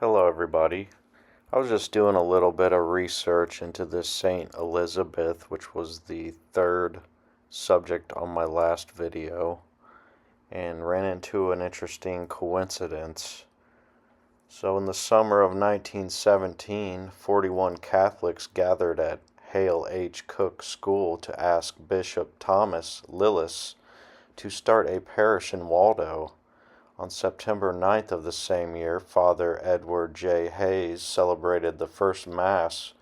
Hello everybody. I was just doing a little bit of research into this Saint Elizabeth, which was the third subject on my last video, and ran into an interesting coincidence. So in the summer of 1917, 41 Catholics gathered at Hale H. Cook School to ask Bishop Thomas Lillis to start a parish in Waldo. On September 9th of the same year, Father Edward J. Hayes celebrated the first Mass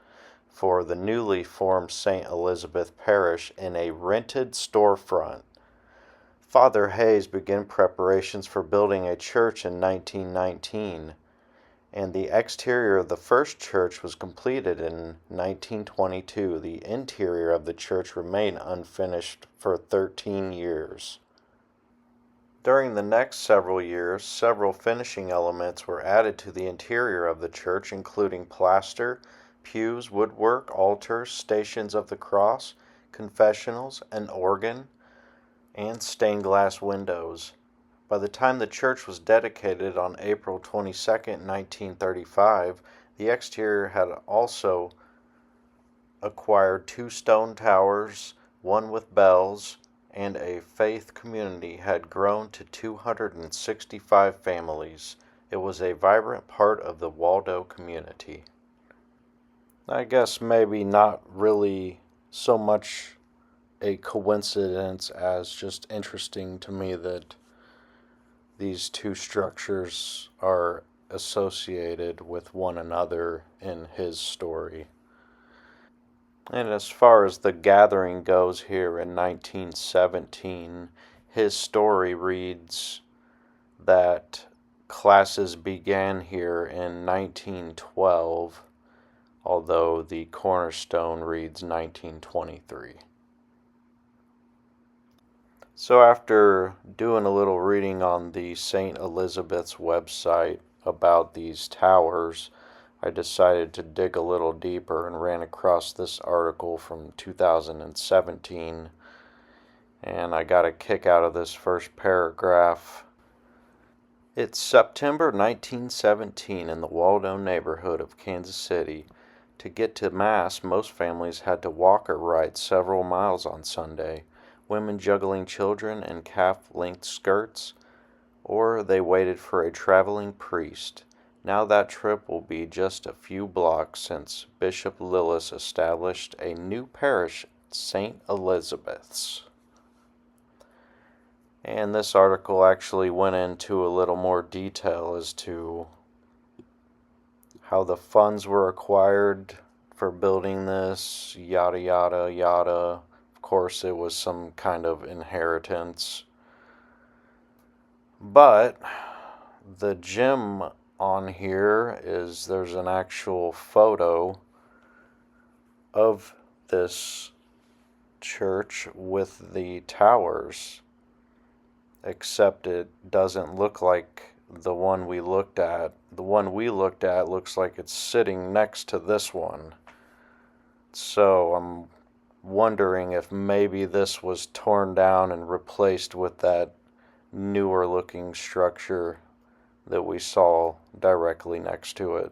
for the newly formed St. Elizabeth Parish in a rented storefront. Father Hayes began preparations for building a church in 1919, and the exterior of the first church was completed in 1922. The interior of the church remained unfinished for 13 years. During the next several years, several finishing elements were added to the interior of the church, including plaster, pews, woodwork, altars, stations of the cross, confessionals, an organ, and stained glass windows. By the time the church was dedicated on April 22, 1935, the exterior had also acquired 2 stone towers, one with bells, and a faith community had grown to 265 families. It was a vibrant part of the WALDO community. I guess maybe not really so much a coincidence as just interesting to me that these two structures are associated with one another in his story. And as far as the gathering goes here in 1917, his story reads that classes began here in 1912, although the cornerstone reads 1923. So after doing a little reading on the St. Elizabeth's website about these towers, I decided to dig a little deeper and ran across this article from 2017, and I got a kick out of this first paragraph. It's September 1917 in the Waldo neighborhood of Kansas City. To get to Mass, most families had to walk or ride several miles on Sunday, women juggling children in calf-length skirts, or they waited for a traveling priest. Now that trip will be just a few blocks since Bishop Lillis established a new parish, St. Elizabeth's. And this article actually went into a little more detail as to how the funds were acquired for building this, yada yada yada. Of course, it was some kind of inheritance. But the gem on here is there's an actual photo of this church with the towers, except it doesn't look like the one we looked at. The one we looked at looks like it's sitting next to this one. So I'm wondering if maybe this was torn down and replaced with that newer looking structure that we saw directly next to it.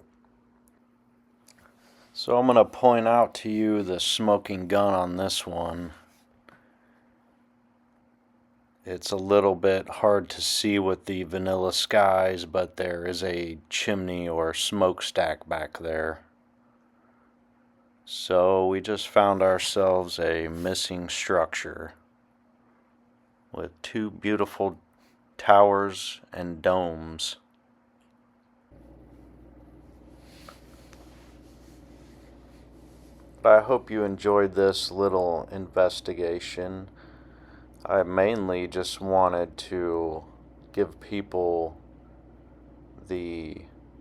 So I'm going to point out to you the smoking gun on this one. It's a little bit hard to see with the vanilla skies, but there is a chimney or smokestack back there. So we just found ourselves a missing structure with 2 beautiful towers and domes. But I hope you enjoyed this little investigation. I mainly just wanted to give people the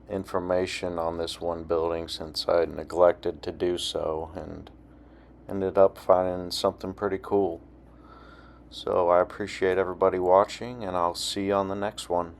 information on this one building since I neglected to do so and ended up finding something pretty cool. So I appreciate everybody watching, and I'll see you on the next one.